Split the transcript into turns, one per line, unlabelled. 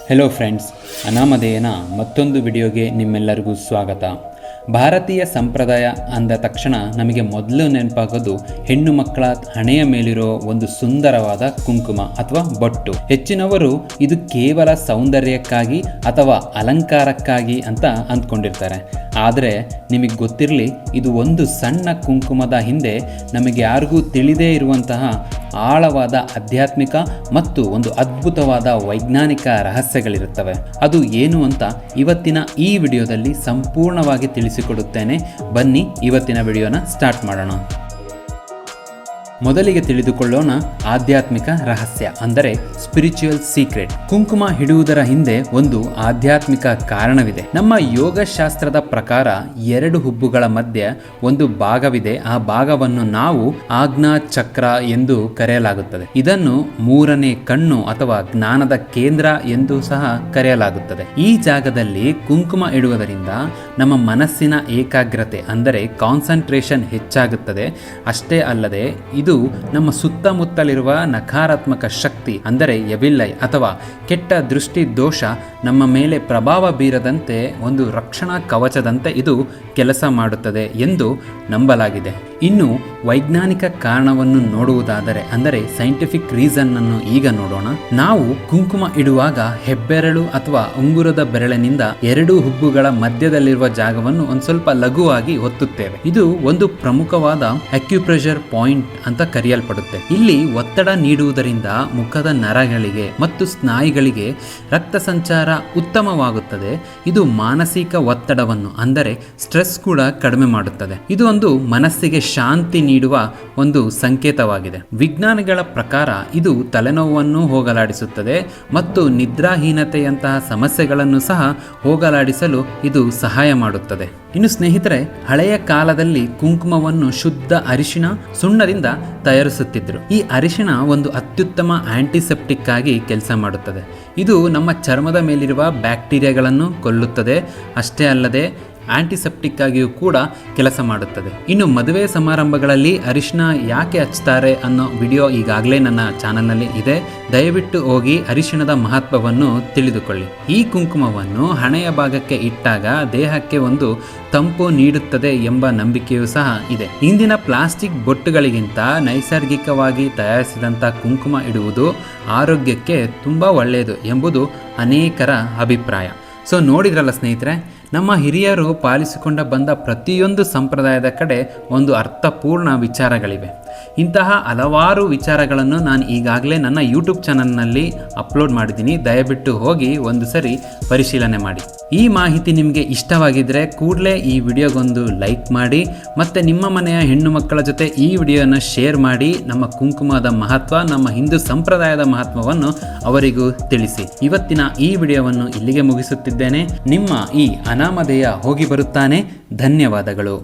Hello friends, ಅನಾಮಧೇಯನ ಮತ್ತೊಂದು ವಿಡಿಯೋಗೆ ನಿಮ್ಮೆಲ್ಲರಿಗೂ ಸ್ವಾಗತ. ಭಾರತೀಯ ಸಂಪ್ರದಾಯ ಅಂದ ತಕ್ಷಣ ನಮಗೆ ಮೊದಲು ನೆನಪಾಗೋದು ಹೆಣ್ಣು ಮಕ್ಕಳ ಹಣೆಯ ಮೇಲಿರೋ ಒಂದು ಸುಂದರವಾದ ಕುಂಕುಮ ಅಥವಾ ಬೊಟ್ಟು. ಹೆಚ್ಚಿನವರು ಇದು ಕೇವಲ ಸೌಂದರ್ಯಕ್ಕಾಗಿ ಅಥವಾ ಅಲಂಕಾರಕ್ಕಾಗಿ ಅಂತ ಅಂದ್ಕೊಂಡಿರ್ತಾರೆ. ಆದರೆ ನಿಮಗೆ ಗೊತ್ತಿರಲಿ, ಇದು ಒಂದು ಸಣ್ಣ ಕುಂಕುಮದ ಹಿಂದೆ ನಮಗೆ ಯಾರಿಗೂ ತಿಳಿದೇ ಇರುವಂತಹ ಆಳವಾದ ಆಧ್ಯಾತ್ಮಿಕ ಮತ್ತು ಒಂದು ಅದ್ಭುತವಾದ ವೈಜ್ಞಾನಿಕ ರಹಸ್ಯಗಳಿರುತ್ತವೆ. ಅದು ಏನು ಅಂತ ಇವತ್ತಿನ ಈ ವಿಡಿಯೋದಲ್ಲಿ ಸಂಪೂರ್ಣವಾಗಿ ತಿಳಿಸಿಕೊಡುತ್ತೇನೆ. ಬನ್ನಿ ಇವತ್ತಿನ ವಿಡಿಯೋನ ಸ್ಟಾರ್ಟ್ ಮಾಡೋಣ. ಮೊದಲಿಗೆ ತಿಳಿದುಕೊಳ್ಳೋಣ ಆಧ್ಯಾತ್ಮಿಕ ರಹಸ್ಯ, ಅಂದರೆ ಸ್ಪಿರಿಚುವಲ್ ಸೀಕ್ರೆಟ್. ಕುಂಕುಮ ಹಿಡುವುದರ ಹಿಂದೆ ಒಂದು ಆಧ್ಯಾತ್ಮಿಕ ಕಾರಣವಿದೆ. ನಮ್ಮ ಯೋಗಶಾಸ್ತ್ರದ ಪ್ರಕಾರ 2 ಹುಬ್ಬುಗಳ ಮಧ್ಯೆ ಒಂದು ಭಾಗವಿದೆ. ಆ ಭಾಗವನ್ನು ನಾವು ಆಜ್ಞಾ ಚಕ್ರ ಎಂದು ಕರೆಯಲಾಗುತ್ತದೆ. ಇದನ್ನು 3ನೇ ಕಣ್ಣು ಅಥವಾ ಜ್ಞಾನದ ಕೇಂದ್ರ ಎಂದು ಸಹ ಕರೆಯಲಾಗುತ್ತದೆ. ಈ ಜಾಗದಲ್ಲಿ ಕುಂಕುಮ ಇಡುವುದರಿಂದ ನಮ್ಮ ಮನಸ್ಸಿನ ಏಕಾಗ್ರತೆ ಅಂದರೆ ಕಾನ್ಸಂಟ್ರೇಷನ್ ಹೆಚ್ಚಾಗುತ್ತದೆ. ಅಷ್ಟೇ ಅಲ್ಲದೆ ಇದು ನಮ್ಮ ಸುತ್ತಮುತ್ತಲಿರುವ ನಕಾರಾತ್ಮಕ ಶಕ್ತಿ ಅಂದರೆ ಎವಿಲ್ ಐ ಅಥವಾ ಕೆಟ್ಟ ದೃಷ್ಟಿ ದೋಷ ನಮ್ಮ ಮೇಲೆ ಪ್ರಭಾವ ಬೀರದಂತೆ ಒಂದು ರಕ್ಷಣಾ ಕವಚದಂತೆ ಇದು ಕೆಲಸ ಮಾಡುತ್ತದೆ ಎಂದು ನಂಬಲಾಗಿದೆ. ಇನ್ನು ವೈಜ್ಞಾನಿಕ ಕಾರಣವನ್ನು ನೋಡುವುದಾದರೆ, ಅಂದರೆ ಸೈಂಟಿಫಿಕ್ ರೀಸನ್ ಅನ್ನು ಈಗ ನೋಡೋಣ. ನಾವು ಕುಂಕುಮ ಇಡುವಾಗ ಹೆಬ್ಬೆರಳು ಅಥವಾ ಉಂಗುರದ ಬೆರಳಿನಿಂದ 2 ಹುಬ್ಬುಗಳ ಮಧ್ಯದಲ್ಲಿರುವ ಜಾಗವನ್ನು ಒಂದು ಸ್ವಲ್ಪ ಲಘುವಾಗಿ ಒತ್ತುತ್ತೇವೆ. ಇದು ಒಂದು ಪ್ರಮುಖವಾದ ಅಕ್ಯುಪ್ರೆಷರ್ ಪಾಯಿಂಟ್ ಅಂತ ಕರೆಯಲ್ಪಡುತ್ತೆ. ಇಲ್ಲಿ ಒತ್ತಡ ನೀಡುವುದರಿಂದ ಮುಖದ ನರಗಳಿಗೆ ಮತ್ತು ಸ್ನಾಯುಗಳಿಗೆ ರಕ್ತ ಸಂಚಾರ ಉತ್ತಮವಾಗುತ್ತದೆ. ಇದು ಮಾನಸಿಕ ಒತ್ತಡವನ್ನು ಅಂದರೆ ಸ್ಟ್ರೆಸ್ ಕೂಡ ಕಡಿಮೆ ಮಾಡುತ್ತದೆ. ಇದು ಒಂದು ಮನಸ್ಸಿಗೆ ಶಾಂತಿ ನೀಡುವ ಒಂದು ಸಂಕೇತವಾಗಿದೆ. ವಿಜ್ಞಾನಿಗಳ ಪ್ರಕಾರ ಇದು ತಲೆನೋವನ್ನು ಹೋಗಲಾಡಿಸುತ್ತದೆ ಮತ್ತು ನಿದ್ರಾಹೀನತೆಯಂತಹ ಸಮಸ್ಯೆಗಳನ್ನು ಸಹ ಹೋಗಲಾಡಿಸಲು ಇದು ಸಹಾಯ ಮಾಡುತ್ತದೆ. ಇನ್ನು ಸ್ನೇಹಿತರೆ, ಹಳೆಯ ಕಾಲದಲ್ಲಿ ಕುಂಕುಮವನ್ನು ಶುದ್ಧ ಅರಿಶಿಣ ಸುಣ್ಣದಿಂದ ತಯಾರಿಸುತ್ತಿದ್ದರು. ಈ ಅರಿಶಿಣ ಒಂದು ಅತ್ಯುತ್ತಮ ಆಂಟಿಸೆಪ್ಟಿಕ್ ಆಗಿ ಕೆಲಸ ಮಾಡುತ್ತದೆ. ಇದು ನಮ್ಮ ಚರ್ಮದ ಮೇಲಿರುವ ಬ್ಯಾಕ್ಟೀರಿಯಾಗಳನ್ನು ಕೊಲ್ಲುತ್ತದೆ. ಅಷ್ಟೇ ಅಲ್ಲದೆ ಆಂಟಿಸೆಪ್ಟಿಕ್ ಆಗಿಯೂ ಕೂಡ ಕೆಲಸ ಮಾಡುತ್ತದೆ. ಇನ್ನು ಮದುವೆ ಸಮಾರಂಭಗಳಲ್ಲಿ ಅರಿಶಿನ ಯಾಕೆ ಹಚ್ತಾರೆ ಅನ್ನೋ ವಿಡಿಯೋ ಈಗಾಗಲೇ ನನ್ನ ಚಾನಲ್ನಲ್ಲಿ ಇದೆ. ದಯವಿಟ್ಟು ಹೋಗಿ ಅರಿಶಿಣದ ಮಹತ್ವವನ್ನು ತಿಳಿದುಕೊಳ್ಳಿ. ಈ ಕುಂಕುಮವನ್ನು ಹಣೆಯ ಭಾಗಕ್ಕೆ ಇಟ್ಟಾಗ ದೇಹಕ್ಕೆ ಒಂದು ತಂಪು ನೀಡುತ್ತದೆ ಎಂಬ ನಂಬಿಕೆಯೂ ಸಹ ಇದೆ. ಇಂದಿನ ಪ್ಲಾಸ್ಟಿಕ್ ಬೊಟ್ಟುಗಳಿಗಿಂತ ನೈಸರ್ಗಿಕವಾಗಿ ತಯಾರಿಸಿದಂಥ ಕುಂಕುಮ ಇಡುವುದು ಆರೋಗ್ಯಕ್ಕೆ ತುಂಬ ಒಳ್ಳೆಯದು ಎಂಬುದು ಅನೇಕರ ಅಭಿಪ್ರಾಯ. ಸೊ ನೋಡಿದ್ರಲ್ಲ ಸ್ನೇಹಿತರೆ, ನಮ್ಮ ಹಿರಿಯರು ಪಾಲಿಸಿಕೊಂಡ ಬಂದ ಪ್ರತಿಯೊಂದು ಸಂಪ್ರದಾಯದ ಕಡೆ ಒಂದು ಅರ್ಥಪೂರ್ಣ ವಿಚಾರಗಳಿವೆ. ಇಂತಹ ಹಲವಾರು ವಿಚಾರಗಳನ್ನು ನಾನು ಈಗಾಗಲೇ ನನ್ನ ಯೂಟ್ಯೂಬ್ ಚಾನಲ್ನಲ್ಲಿ ಅಪ್ಲೋಡ್ ಮಾಡಿದ್ದೀನಿ. ದಯವಿಟ್ಟು ಹೋಗಿ ಒಂದು ಸರಿ ಪರಿಶೀಲನೆ ಮಾಡಿ. ಈ ಮಾಹಿತಿ ನಿಮಗೆ ಇಷ್ಟವಾಗಿದ್ದರೆ ಕೂಡಲೇ ಈ ವಿಡಿಯೋಗೊಂದು ಲೈಕ್ ಮಾಡಿ ಮತ್ತು ನಿಮ್ಮ ಮನೆಯ ಹೆಣ್ಣು ಮಕ್ಕಳ ಜೊತೆ ಈ ವಿಡಿಯೋನ ಶೇರ್ ಮಾಡಿ. ನಮ್ಮ ಕುಂಕುಮದ ಮಹತ್ವ, ನಮ್ಮ ಹಿಂದೂ ಸಂಪ್ರದಾಯದ ಮಹತ್ವವನ್ನು ಅವರಿಗೂ ತಿಳಿಸಿ. ಇವತ್ತಿನ ಈ ವಿಡಿಯೋವನ್ನು ಇಲ್ಲಿಗೆ ಮುಗಿಸುತ್ತಿದ್ದೇನೆ. ನಿಮ್ಮ ಈ ಅನಾಮಧೇಯ ಹೋಗಿ ಬರುತ್ತಾನೆ. ಧನ್ಯವಾದಗಳು.